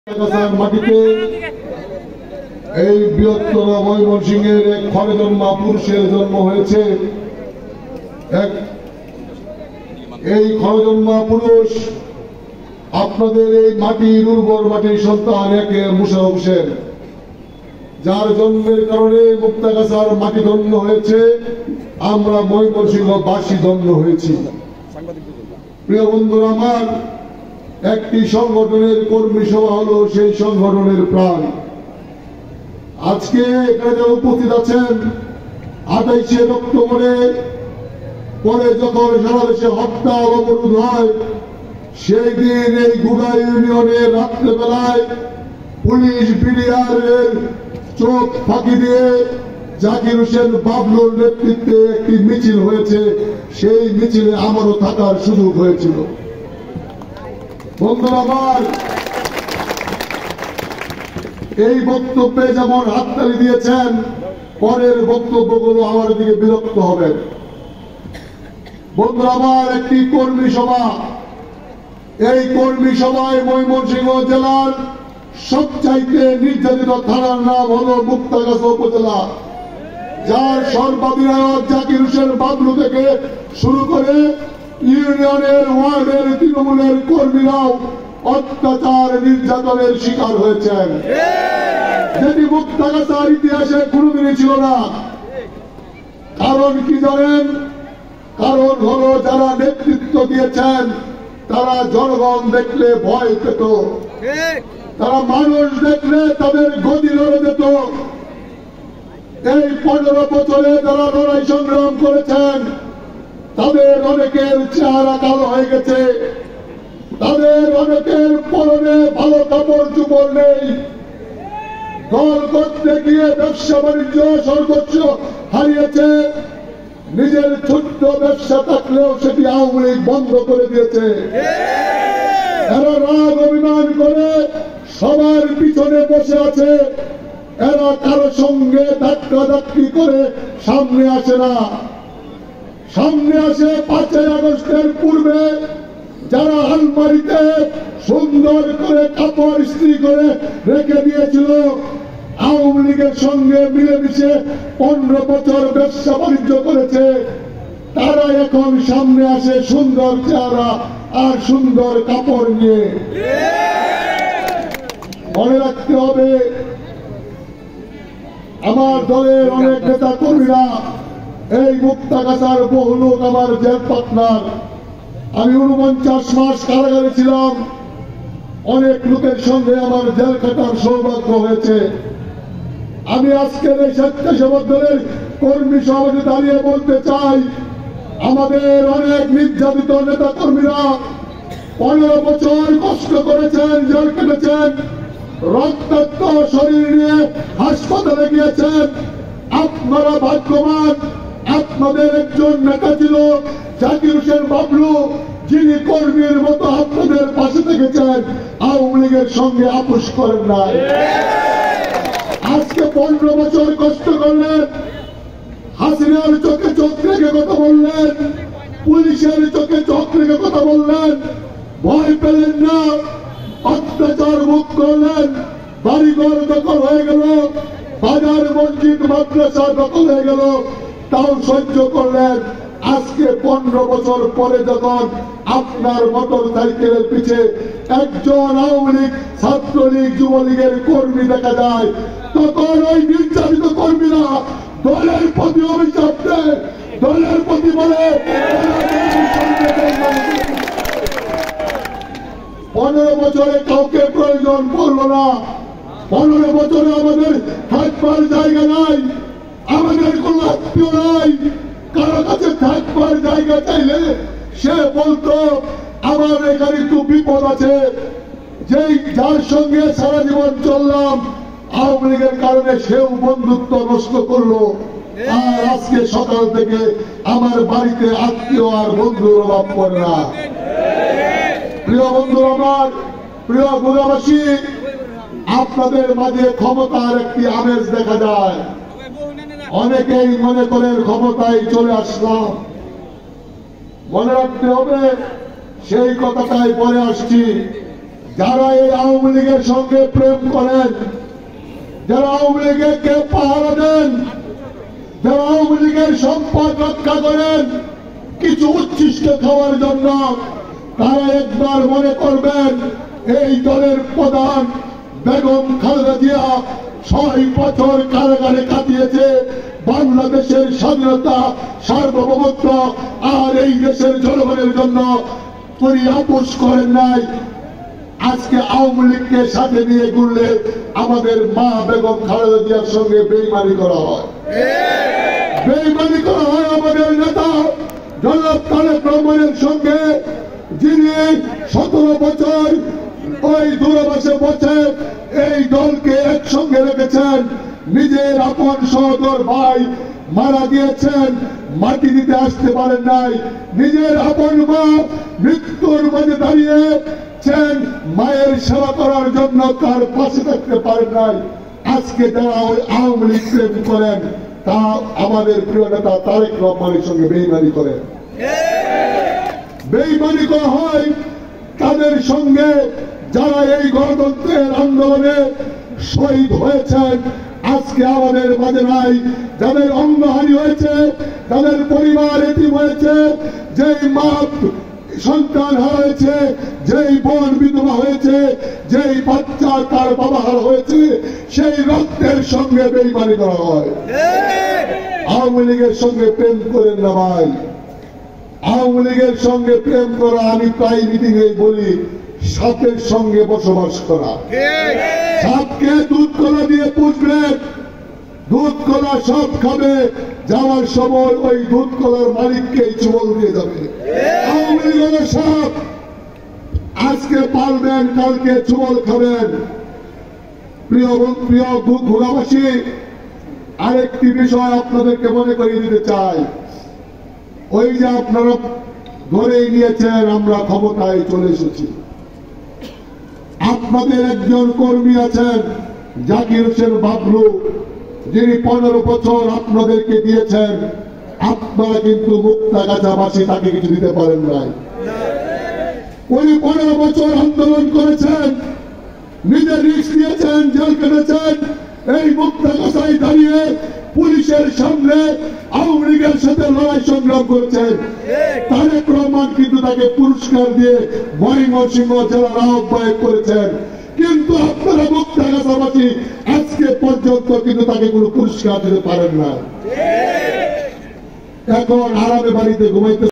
মাটিতে এই বৃহত্তর ময়মনসিংহের এক খড়জন্মা পুরুষের জন্ম হয়েছে। এই খড়জন্মা পুরুষ আপনাদের এই মাটির উর্বর মাটির সন্তান একে মুশারফ হোসেন, যার জন্মের কারণে মুক্তাগাছার মাটি ধন্য হয়েছে, আমরা ময়মনসিংহবাসী ধন্য হয়েছি। প্রিয় বন্ধুরা আমার, একটি সংগঠনের কর্মী সভা হলো সেই সংগঠনের প্রাণ। আজকে এখানে উপস্থিত আছেন 28শে অক্টোবরে পরে যখন সারা দেশে হত্যা অবরোধ হয়, সেই দিন এই গুড়া ইউনিয়নের রাত্রেবেলায় পুলিশ বিডিআরের চোখ ফাঁকি দিয়ে জাকির হোসেন বাবলুর নেতৃত্বে একটি মিছিল হয়েছে। সেই মিছিলে আমারও থাকার সুযোগ হয়েছিল। বন্ধুরা আমার, এই বক্তব্যে যেমন হাততালি দিয়েছেন, পরের বক্তব্যগুলো আমার দিকে বিরক্ত হবেন। বন্ধুরা আমার, একটি কর্মী সভা, এই কর্মী সভায় ময়মনসিংহ জেলার সবচাইতে নির্যাতিত থানার নাম হলো মুক্তাগাছা উপজেলা, যার সর্বাধিনায়ক জাকির হোসেন বাবলু থেকে শুরু করে ইউনিয়নের ওয়ার্ডের তৃণমূলের কর্মীরাও অত্যাচার নির্যাতনের শিকার হয়েছেন, যেটি মুক্তাগাছার ইতিহাসে কোনোদিনই ছিল না। কারণ কি জানেন? কারণ হলো যারা নেতৃত্ব দিয়েছেন তারা জনগণ দেখলে ভয় পেত, তারা মানুষ দেখলে তাদের গদি লড়ে যেত। এই 15 বছরে যারা লড়াই সংগ্রাম করেছেন তাদের অনেকের চেহারা কালো হয়ে গেছে, তাদের অনেকের পরনে ভালো কাপড় চোপড় নেই। দল করতে গিয়ে ব্যবসা বাণিজ্য সর্বোচ্চ হারিয়েছে, নিজের ছোট্ট ব্যবসা থাকলেও সেটি আওয়ামী লীগ বন্ধ করে দিয়েছে। এরা রাগ অভিমান করে সবার পিছনে বসে আছে, এরা কারো সঙ্গে ধাক্কাধাক্কি করে সামনে আসে না। সামনে আসে 5ই আগস্টের পূর্বে যারা আলমারিতে সুন্দর করে কাপড় ইস্ত্রি করে রেখে দিয়েছিল, আওয়ামী লীগের সঙ্গে মিলেমিশে 15 বছর ব্যবসা বাণিজ্য করেছে, তারা এখন সামনে আসে সুন্দর চেহারা আর সুন্দর কাপড় নিয়ে। মনে রাখতে হবে, আমার দলের অনেক নেতা কর্মীরা এই মুক্তাগাছার বহু লোক আমার জেল পার্টনার। আমি 49 মাস কারাগারে ছিলাম, অনেক লোকের সঙ্গে আমার জেল কাটার সৌভাগ্য হয়েছে। আমি আজকের এই স্বেচ্ছাসেবক দলের কর্মী সভাপতি দাঁড়িয়ে বলতে চাই, আমাদের অনেক নির্যাতিত নেতা কর্মীরা 15 বছর কষ্ট করেছেন, জেল কেটেছেন, রক্তাক্ত শরীর নিয়ে হাসপাতালে গিয়েছেন। আপনারা ভাগ্যবান, আপনাদের একজন নেতা ছিল জাকির হোসেন বাবলু, যিনি কর্মীর মতো আপনাদের পাশে থেকেছেন, আওয়ামী লীগের সঙ্গে আপোষ করেন নাই। আজকে 15 বছর কষ্ট করলেন, হাসিনার চোখে চোখ রেখে কথা বললেন, পুলিশের চোখে চোখ রেখে কথা বললেন, ভয় পেলেন না, অত্যাচার মুখ করলেন, বাড়িঘর দখল হয়ে গেল, বাজার মসজিদ মাদ্রাসা দখল হয়ে গেল, তাও সহ্য করলেন। আজকে 15 বছর পরে যখন আপনার মোটর সাইকেলের পিছে একজন আওয়ামী লীগ, ছাত্রলীগ, যুবলীগের কর্মী দেখা যায়, তখন ওই নির্যাতিত কর্মীরা দলের প্রতি অভিশাপ দেয়, দলের প্রতি বলে 15 বছরে কাউকে প্রয়োজন পড়লো না। 15 বছরে আমাদের থাকবার জায়গা নাই, আমাদের কোন আত্মীয় নাই। কারো কাছে থাকবার জায়গা চাইলে সে বলতো আমার এখানে একটু বিপদ আছে, যেই যার সঙ্গে সারা জীবন চললাম, আওয়ামী লীগের কারণে সেও বন্ধুত্ব নষ্ট করলো। আর আজকে সকাল থেকে আমার বাড়িতে আত্মীয় আর বন্ধুর অভাব পড়ে না। প্রিয় বন্ধু আমার, প্রিয় গুড়াবাসী, আপনাদের মাঝে ক্ষমতার একটি আমেজ দেখা যায়। অনেকেই মনে করেন ক্ষমতায় চলে আসলাম। মনে রাখতে হবে, সেই কথাটাই বলে আসছি, যারা এই আওয়ামী লীগের সঙ্গে প্রেম করেন, যারা আওয়ামী লীগকে পাহারা দেন, যারা আওয়ামী লীগের সম্পদ রক্ষা করেন কিছু উচ্ছিষ্ট খাওয়ার জন্য, তারা একবার মনে করবেন এই দলের প্রধান বেগম খালেদা জিয়া 6 বছর কারাগারে কাটিয়েছে বাংলাদেশের স্বাধীনতা, সার্বভৌমত্ব আর এই দেশের জনগণের জন্য। তিনি আপোষ করেন নাই। আজকে আওয়ামী লীগকে সাথে নিয়ে ঘুরলে আমাদের মা বেগম খালেদা জিয়ার সঙ্গে বেইমানি করা হয়, বেইমানি করা হয় আমাদের নেতা জনাব তারেক রহমানের সঙ্গে, যিনি 17 বছর ওই দূরাবাসে বসে এই দলকে একসঙ্গে রেখেছেন। নিজের আপন সহোদর ভাই মারা গিয়েছেন, মাটি দিতে আসতে পারেন নাই। নিজের আপন মা মৃত্যুর মাঝে দাঁড়িয়েছেন, মায়ের সেবা করার জন্য তার পাশে থাকতে পারেন নাই। আজকে যারা ওই আওয়ামী লীগ প্রেম করেন, তা আমাদের প্রিয় নেতা তারেক রহমানের সঙ্গে বেইমানি করেন, বেইমানি করা হয় তাদের সঙ্গে। যারা এই গণতন্ত্রের আন্দোলনে শহীদ হয়েছেন, আজকে আমাদের মাঝে নাই, যাদের অঙ্গহানি হয়েছে, যাদের পরিবার এতিম হয়েছে, যেই মা সন্তান হারিয়েছে, যেই বোন বিধবা হয়েছে, যেই বাচ্চা তার বাবা হারা হয়েছে, সেই রক্তের সঙ্গে বেইমানি করা হয়। আওয়ামী লীগের সঙ্গে প্রেম করেন না ভাই, আওয়ামী লীগের সঙ্গে প্রেম করা, আমি প্রায় মিটিং এ বলি, সাপের সঙ্গে বসবাস করা। সাপকে দুধ কলা দিয়ে পুষবেন, দুধ কলা সব খাবে, যাওয়ার সময় ওই দুধ কলার মালিককে চুবল দিয়ে যাবে। আওয়ামী লীগের সাপ আজকে পালবেন, কালকে চুবল খাবেন। প্রিয় প্রিয় ভোগাবাসী, আরেকটি বিষয় আপনাদেরকে মনে করিয়ে দিতে চাই। ওই যে আপনারা ধরেই নিয়েছেন আমরা ক্ষমতায় চলে এসেছি, আপনাদের একজন কর্মী আছেন জাকির হোসেন বাবলু, যিনি 15 বছর আপনাদেরকে দিয়েছেন। আপনারা কিন্তু মুক্তাগাছাবাসী তাকে কিছু দিতে পারেন নাই। উনি 15 বছর আন্দোলন করেছেন, নিজে রিস্ক নিয়েছেন, জেল কেটেছেন। এই মুক্তাগাছায় দাঁড়িয়ে পুলিশের সামনে আওয়ামী লীগের সাথে লড়াই সংগ্রাম করেছেন। তারেক রহমান কিন্তু তাকে পুরস্কার দিয়ে ময়মনসিংহ জেলার আহ্বায়ক করেছেন, কিন্তু আপনারা মুক্তাগাছাবাসী আজকে পর্যন্ত কিন্তু তাকে কোনো পুরস্কার দিতে পারেন না। এখন আরামে বাড়িতে ঘুমাইতে